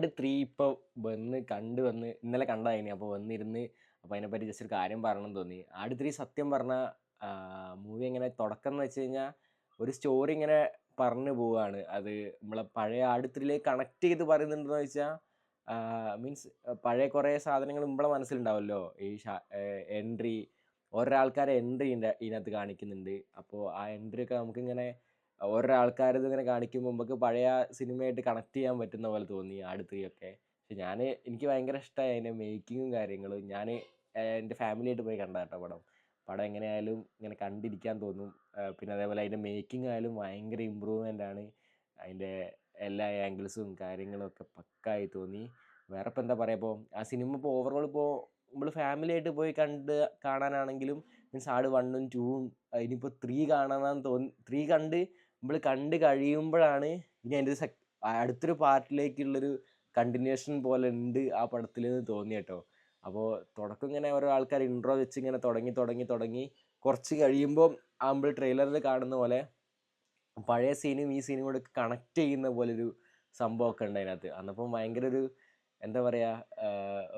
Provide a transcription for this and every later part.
ആട് 3 ഇപ്പോൾ വന്ന് ഇന്നലെ കണ്ടതായിനി. അപ്പോൾ വന്നിരുന്ന് അപ്പോൾ അതിനെപ്പറ്റി ജസ്റ്റ് ഒരു കാര്യം പറയണമെന്ന് തോന്നി. ആട് 3 സത്യം പറഞ്ഞാൽ മൂവി എങ്ങനെ തുടക്കം എന്ന് വെച്ച് കഴിഞ്ഞാൽ ഒരു സ്റ്റോറി ഇങ്ങനെ പറഞ്ഞു പോവാണ്. അത് നമ്മളെ പഴയ ആട് 3ലേക്ക് കണക്ട് ചെയ്ത് പറയുന്നുണ്ടോന്ന് ചോദിച്ചാൽ മീൻസ് പഴയ കുറേ സാധനങ്ങൾ നമ്മളെ മനസ്സിലുണ്ടാവുമല്ലോ. ഈ എൻട്രി ഓരോ ആൾക്കാരെ എൻട്രി ഇതിനകത്ത് കാണിക്കുന്നുണ്ട്. അപ്പോൾ ആ എൻട്രി ഒക്കെ നമുക്കിങ്ങനെ ഓരോ ആൾക്കാരത് ഇങ്ങനെ കാണിക്കുമ്പോൾ നമുക്ക് പഴയ സിനിമയായിട്ട് കണക്ട് ചെയ്യാൻ പറ്റുന്ന പോലെ തോന്നി ആട് 3 ഒക്കെ. പക്ഷെ എനിക്ക് ഭയങ്കര ഇഷ്ടമായി അതിൻ്റെ മേക്കിങ്ങും കാര്യങ്ങളും. എൻ്റെ ഫാമിലിയായിട്ട് പോയി കണ്ടതാ കേട്ടോ പടം. പടം എങ്ങനെയായാലും ഇങ്ങനെ കണ്ടിരിക്കാൻ തോന്നും. പിന്നെ അതേപോലെ അതിൻ്റെ മേക്കിംഗ് ആയാലും ഭയങ്കര ഇമ്പ്രൂവ്മെൻ്റ് ആണ്. അതിൻ്റെ എല്ലാ ആംഗിൾസും കാര്യങ്ങളും ഒക്കെ പക്കായി തോന്നി. വേറെ ഇപ്പോൾ എന്താ പറയുക, ഇപ്പോൾ ആ സിനിമ ഇപ്പോൾ ഓവറോൾ ഇപ്പോൾ നമ്മൾ ഫാമിലിയായിട്ട് പോയി കാണാനാണെങ്കിലും മീൻസ് ആട് 1ഉം 2ഉം ഇനിയിപ്പോൾ 3 കാണണമെന്ന് 3 കണ്ട് കഴിയുമ്പോഴാണ് ഇനി അതിൻ്റെ അടുത്തൊരു പാർട്ടിലേക്കുള്ളൊരു കണ്ടിന്യൂഷൻ പോലെ ഉണ്ട് ആ പടത്തിൽ എന്ന് തോന്നി കേട്ടോ. അപ്പോൾ തുടക്കം ഇങ്ങനെ ഓരോ ആൾക്കാർ ഇൻട്രോ വെച്ച് ഇങ്ങനെ തുടങ്ങി കുറച്ച് കഴിയുമ്പോൾ നമ്മൾ ട്രെയിലറിൽ കാണുന്ന പോലെ പഴയ സീനും ഈ സീനും കൂടെ കണക്ട് ചെയ്യുന്ന പോലൊരു സംഭവമൊക്കെ ഉണ്ട് അതിനകത്ത്. അന്നപ്പം ഭയങ്കര ഒരു എന്താ പറയുക,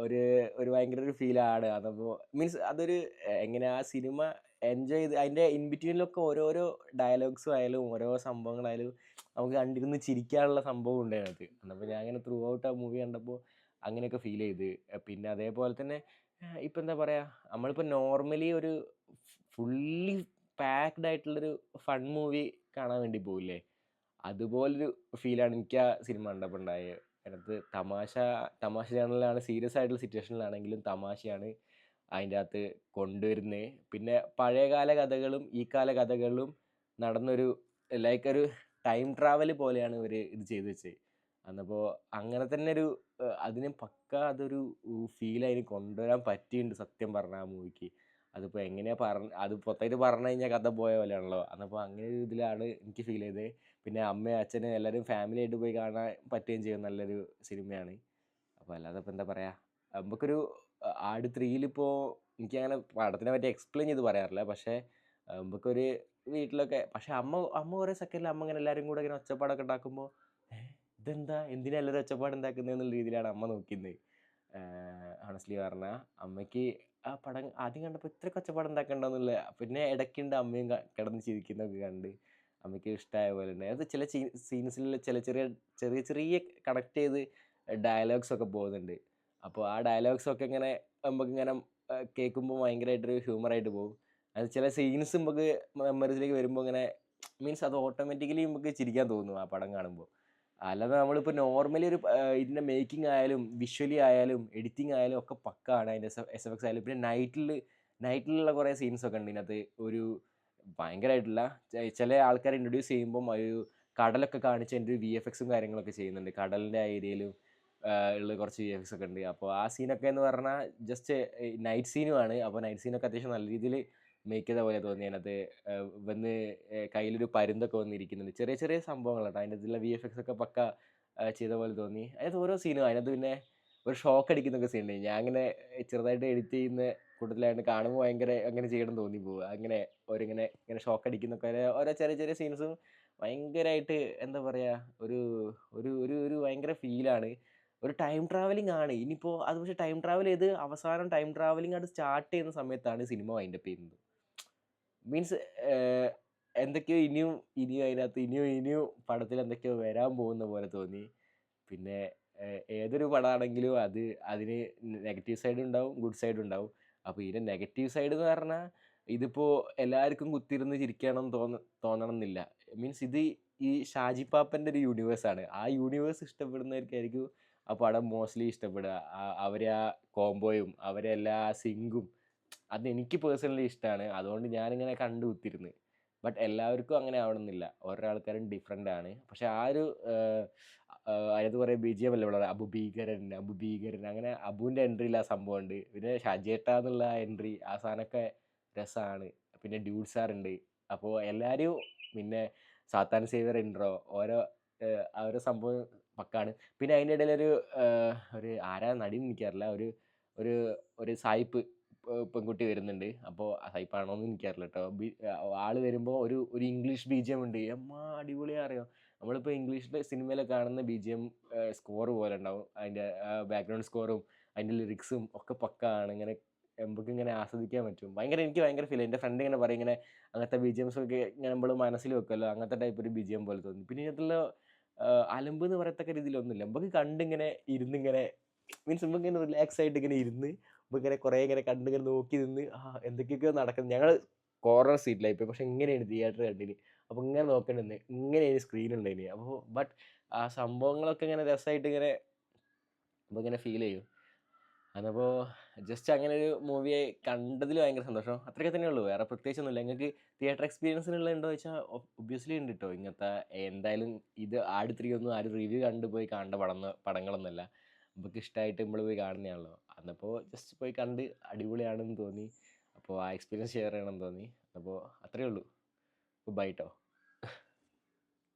ഒരു ഒരു ഭയങ്കര ഒരു ഫീലാണ്. അതപ്പോൾ മീൻസ് അതൊരു എങ്ങനെ ആ സിനിമ എൻജോയ് ചെയ്ത് അതിൻ്റെ ഇൻ ബിറ്റ്വീനിലൊക്കെ ഓരോരോ ഡയലോഗ്സും ആയാലും ഓരോ സംഭവങ്ങളായാലും നമുക്ക് കണ്ടിരുന്ന് ചിരിക്കാനുള്ള സംഭവം ഉണ്ട് അതിനകത്ത്. അന്നപ്പോൾ ഞാൻ അങ്ങനെ ത്രൂ ഔട്ട് ആ മൂവി കണ്ടപ്പോൾ അങ്ങനെയൊക്കെ ഫീൽ ചെയ്ത്. പിന്നെ അതേപോലെ തന്നെ ഇപ്പം എന്താ പറയുക, നമ്മളിപ്പോൾ നോർമലി ഒരു ഫുള്ളി പാക്ഡ് ആയിട്ടുള്ളൊരു ഫൺ മൂവി കാണാൻ വേണ്ടി പോവില്ലേ, അതുപോലൊരു ഫീലാണ് എനിക്ക് ആ സിനിമ കണ്ടപ്പോൾ ഉണ്ടായത്. അതിനകത്ത് തമാശ ചാനലിലാണ്, സീരിയസ് ആയിട്ടുള്ള സിറ്റുവേഷനിലാണെങ്കിലും തമാശയാണ് അതിൻ്റെ അകത്ത് കൊണ്ടുവരുന്നത്. പിന്നെ പഴയകാല കഥകളും ഈ കാല കഥകളും നടന്നൊരു ലൈക്ക് ഒരു ടൈം ട്രാവൽ പോലെയാണ് ഇവർ ഇത് ചെയ്തു വെച്ചത്. അന്നപ്പോൾ അങ്ങനെ തന്നെ ഒരു അതിന് പക്ക അതൊരു ഫീൽ അതിന് കൊണ്ടുവരാൻ പറ്റിയിട്ടുണ്ട് സത്യം പറഞ്ഞ ആ മൂവിക്ക്. അതിപ്പോൾ എങ്ങനെയാണ് അത് മൊത്തമായിട്ട് പറഞ്ഞു കഴിഞ്ഞാൽ കഥ പോയ പോലെയാണല്ലോ. അന്നപ്പോൾ അങ്ങനെ ഒരു ഇതിലാണ് എനിക്ക് ഫീൽ ചെയ്തത്. പിന്നെ അമ്മയും അച്ഛനും എല്ലാവരും ഫാമിലി ആയിട്ട് പോയി കാണാൻ പറ്റുകയും ചെയ്യും, നല്ലൊരു സിനിമയാണ്. അപ്പോൾ അല്ലാതെ ഇപ്പോൾ എന്താ പറയുക, നമുക്കൊരു ആട് 3ലിപ്പോൾ എനിക്കങ്ങനെ പടത്തിനെ പറ്റി എക്സ്പ്ലെയിൻ ചെയ്ത് പറയാറില്ല. പക്ഷേ നമുക്കൊരു വീട്ടിലൊക്കെ പക്ഷേ അമ്മ കുറേ സെക്കൻഡിൽ അമ്മ ഇങ്ങനെ എല്ലാവരും കൂടെ ഇങ്ങനെ ഒച്ചപ്പാടൊക്കെ ഉണ്ടാക്കുമ്പോൾ ഇതെന്താ എന്തിനാ എല്ലാവരും ഒച്ചപ്പാട് ഉണ്ടാക്കുന്നത് എന്നുള്ള രീതിയിലാണ് അമ്മ നോക്കുന്നത്. ഹോണസ്റ്റ്ലി പറഞ്ഞാൽ അമ്മയ്ക്ക് ആ പടം ആദ്യം കണ്ടപ്പോൾ ഇത്രയ്ക്ക് ഒച്ചപ്പാട് ഉണ്ടാക്കണ്ടെന്നുള്ള, പിന്നെ ഇടയ്ക്കുണ്ട് അമ്മയും കിടന്ന് ചിരിക്കുന്നതൊക്കെ കണ്ട് അമ്മയ്ക്ക് ഇഷ്ടമായ പോലെ തന്നെ അത് ചില സീൻസിൽ ചെറിയ ചെറിയ കണക്ട് ചെയ്ത് ഡയലോഗ്സ് ഒക്കെ പോകുന്നുണ്ട്. അപ്പോൾ ആ ഡയലോഗ്സൊക്കെ ഇങ്ങനെ നമുക്കിങ്ങനെ കേൾക്കുമ്പോൾ ഭയങ്കരമായിട്ടൊരു ഹ്യൂമറായിട്ട് പോകും. അത് ചില സീൻസ് നമുക്ക് മെമ്മറീസിലേക്ക് വരുമ്പോൾ ഇങ്ങനെ മീൻസ് അത് ഓട്ടോമാറ്റിക്കലി നമുക്ക് ചിരിക്കാൻ തോന്നും ആ പടം കാണുമ്പോൾ. അല്ലാതെ നമ്മളിപ്പോൾ നോർമലി ഒരു ഇതിൻ്റെ മേക്കിംഗ് ആയാലും വിഷ്വലി ആയാലും എഡിറ്റിംഗ് ആയാലും ഒക്കെ പക്കാണ്. അതിൻ്റെ എസ് എഫ് എക്സ് ആയാലും പിന്നെ നൈറ്റിലുള്ള കുറേ സീൻസൊക്കെ ഉണ്ട് ഇതിനകത്ത്. ഒരു ഭയങ്കരമായിട്ടുള്ള ചില ആൾക്കാരെ ഇൻട്രൊഡ്യൂസ് ചെയ്യുമ്പം ഒരു കടലൊക്കെ കാണിച്ച് അതിൻ്റെ ഒരു VFX കാര്യങ്ങളൊക്കെ ചെയ്യുന്നുണ്ട്. കടലിൻ്റെ ആ ഏരിയയിലും ഉള്ള കുറച്ച് VFX ഒക്കെ ഉണ്ട്. അപ്പോൾ ആ സീനൊക്കെ എന്ന് പറഞ്ഞാൽ ജസ്റ്റ് നൈറ്റ് സീനുമാണ്. അപ്പോൾ നൈറ്റ് സീനൊക്കെ അത്യാവശ്യം നല്ല രീതിയിൽ മേക്ക് ചെയ്ത പോലെ തോന്നി. അതിനകത്ത് വന്ന് കയ്യിലൊരു പരുന്തൊക്കെ വന്നിരിക്കുന്നുണ്ട്. ചെറിയ ചെറിയ സംഭവങ്ങളാട്ടോ. അതിൻ്റെ ഇതിലുള്ള VFX ഒക്കെ പക്ക ചെയ്ത പോലെ തോന്നി. അതിനകത്ത് ഓരോ സീനും അതിനകത്ത് പിന്നെ ഒരു ഷോക്ക് അടിക്കുന്നൊക്കെ സീനുണ്ട്. ഞാൻ അങ്ങനെ ചെറുതായിട്ട് എഡിറ്റ് ചെയ്യുന്ന കൂട്ടത്തിലായതുകൊണ്ട് കാണുമ്പോൾ ഭയങ്കര അങ്ങനെ ചെയ്യണം തോന്നി പോവുക. അങ്ങനെ ഇങ്ങനെ ഷോക്ക് അടിക്കുന്നൊക്കെ ഓരോ ചെറിയ ചെറിയ സീൻസും ഭയങ്കരമായിട്ട് എന്താ പറയുക, ഒരു ഒരു ഒരു ഒരു ഭയങ്കര ഫീലാണ്. ഒരു ടൈം ട്രാവലിംഗ് ആണ്. ഇനിയിപ്പോൾ അത് പക്ഷേ ടൈം ട്രാവൽ ചെയ്ത് അവസാനം ടൈം ട്രാവലിംഗ് അത് സ്റ്റാർട്ട് ചെയ്യുന്ന സമയത്താണ് സിനിമ വൈൻഡപ്പ് ചെയ്യുന്നത്. മീൻസ് എന്തൊക്കെയോ ഇനിയും അതിനകത്ത് ഇനിയും പടത്തിൽ എന്തൊക്കെയോ വരാൻ പോകുന്ന പോലെ തോന്നി. പിന്നെ ഏതൊരു പടമാണെങ്കിലും അതിന് നെഗറ്റീവ് സൈഡ് ഉണ്ടാവും, ഗുഡ് സൈഡ് ഉണ്ടാവും. അപ്പോൾ ഇതിൻ്റെ നെഗറ്റീവ് സൈഡ് എന്ന് പറഞ്ഞാൽ ഇതിപ്പോൾ എല്ലാവർക്കും കുത്തിയിരുന്ന് ചിരിക്കണം തോന്നണം എന്നില്ല. മീൻസ് ഇത് ഈ ഷാജി പാപ്പൻ്റെ ഒരു യൂണിവേഴ്സാണ്. ആ യൂണിവേഴ്സ് ഇഷ്ടപ്പെടുന്നവർക്കായിരിക്കും ആ പടം മോസ്റ്റ്ലി ഇഷ്ടപ്പെടുക. അവരെ ആ കോംബോയും അവരെ എല്ലാ സിങ്കും അതെനിക്ക് പേഴ്സണലി ഇഷ്ടമാണ്. അതുകൊണ്ട് ഞാനിങ്ങനെ കണ്ടു കുത്തിരുന്ന്. ബട്ട് എല്ലാവർക്കും അങ്ങനെ ആവണമെന്നില്ല. ഓരോ ആൾക്കാരും ഡിഫറൻ്റ് ആണ്. പക്ഷേ ആ ഒരു അതിനകത്ത് കുറേ BGM അല്ലേ ഉള്ളത്, അബു ഭീകരൻ അങ്ങനെ അബുവിൻ്റെ എൻട്രിയിൽ ആ സംഭവമുണ്ട്. പിന്നെ ഷാജേട്ടാ എന്നുള്ള ആ എൻട്രി ആ സാധനമൊക്കെ രസമാണ്. പിന്നെ ഡ്യൂഡ് സാറുണ്ട്. അപ്പോൾ എല്ലാവരും പിന്നെ സാത്താൻ സേവിയർ ഇൻട്രോ ആ ഒരു സംഭവം പക്കാണ്. പിന്നെ അതിൻ്റെ ഇടയിലൊരു ഒരു ആരാ നടിയെന്ന് എനിക്കറിയില്ല. ഒരു ഒരു ഒരു സായിപ്പ് പെൺകുട്ടി വരുന്നുണ്ട്. അപ്പോൾ സായിപ്പാണോയെന്ന് എനിക്കറിയില്ല കേട്ടോ. ആള് വരുമ്പോൾ ഒരു ഇംഗ്ലീഷ് BGM ഉണ്ട്. എമ്മാ അടിപൊളിയാ അറിയോ. നമ്മളിപ്പോൾ ഇംഗ്ലീഷിലെ സിനിമയിലൊക്കെ കാണുന്ന BGM സ്കോർ പോലെ ഉണ്ടാവും. അതിൻ്റെ ബാക്ക്ഗ്രൗണ്ട് സ്കോറും അതിൻ്റെ ലിറിക്സും ഒക്കെ പക്കാണ്. ഇങ്ങനെ നമുക്കിങ്ങനെ ആസ്വദിക്കാൻ പറ്റും. എനിക്ക് ഭയങ്കര ഫീൽ. എൻ്റെ ഫ്രണ്ട് ഇങ്ങനെ പറയും, ഇങ്ങനെ അങ്ങനത്തെ BGMs ഒക്കെ ഇങ്ങനെ നമ്മൾ മനസ്സിൽ വെക്കുമല്ലോ, അങ്ങനത്തെ ടൈപ്പ് ഒരു BGM പോലെ തോന്നി. പിന്നെ ഇതിലുള്ള അലമ്പ് എന്ന് പറയത്തക്ക രീതിയിലൊന്നുമില്ല. നമുക്ക് കണ്ടിങ്ങനെ ഇരുന്നിങ്ങനെ മീൻസ് നമുക്കിങ്ങനെ റിലാക്സ് ആയിട്ട് ഇങ്ങനെ ഇരുന്ന് നമുക്കിങ്ങനെ കുറേ ഇങ്ങനെ കണ്ടിങ്ങനെ നോക്കി നിന്ന് എന്തൊക്കെയൊക്കെയോ നടക്കുന്നത്. ഞങ്ങൾ കോർണർ സീറ്റിലായി പോയി. പക്ഷെ ഇങ്ങനെയാണ് തിയേറ്റർ കണ്ടിന്. അപ്പോൾ ഇങ്ങനെ നോക്കണ്ടെന്ന് ഇങ്ങനെയാണ് സ്ക്രീൻ ഉണ്ടായിന്. അപ്പോൾ ആ സംഭവങ്ങളൊക്കെ ഇങ്ങനെ രസമായിട്ട് ഇങ്ങനെ നമുക്കിങ്ങനെ ഫീൽ ചെയ്യും. അതപ്പോൾ ജസ്റ്റ് അങ്ങനെ ഒരു മൂവിയെ കണ്ടതിൽ ഭയങ്കര സന്തോഷം. അത്രയൊക്കെ തന്നെ ഉള്ളൂ. വേറെ പ്രത്യേകിച്ചൊന്നുമില്ല. നിങ്ങൾക്ക് തിയേറ്റർ എക്സ്പീരിയൻസിനുള്ള ഉണ്ടോ ചോദിച്ചാൽ ഒബ്വിയസ്ലി ഉണ്ട് കേട്ടോ. ഇങ്ങനത്തെ എന്തായാലും ഇത് ആട് 3 ഒന്നും ആരും റിവ്യൂ കണ്ട് പോയി കാണേണ്ട പടങ്ങളൊന്നുമല്ല. നമുക്ക് ഇഷ്ടമായിട്ട് നമ്മൾ പോയി കാണുന്നതാണല്ലോ. അന്നപ്പോൾ ജസ്റ്റ് പോയി കണ്ട് അടിപൊളിയാണെന്ന് തോന്നി. അപ്പോൾ ആ എക്സ്പീരിയൻസ് ഷെയർ ചെയ്യണമെന്ന് തോന്നി. അപ്പോൾ അത്രയേ ഉള്ളൂ. ബൈ ട്ടോ.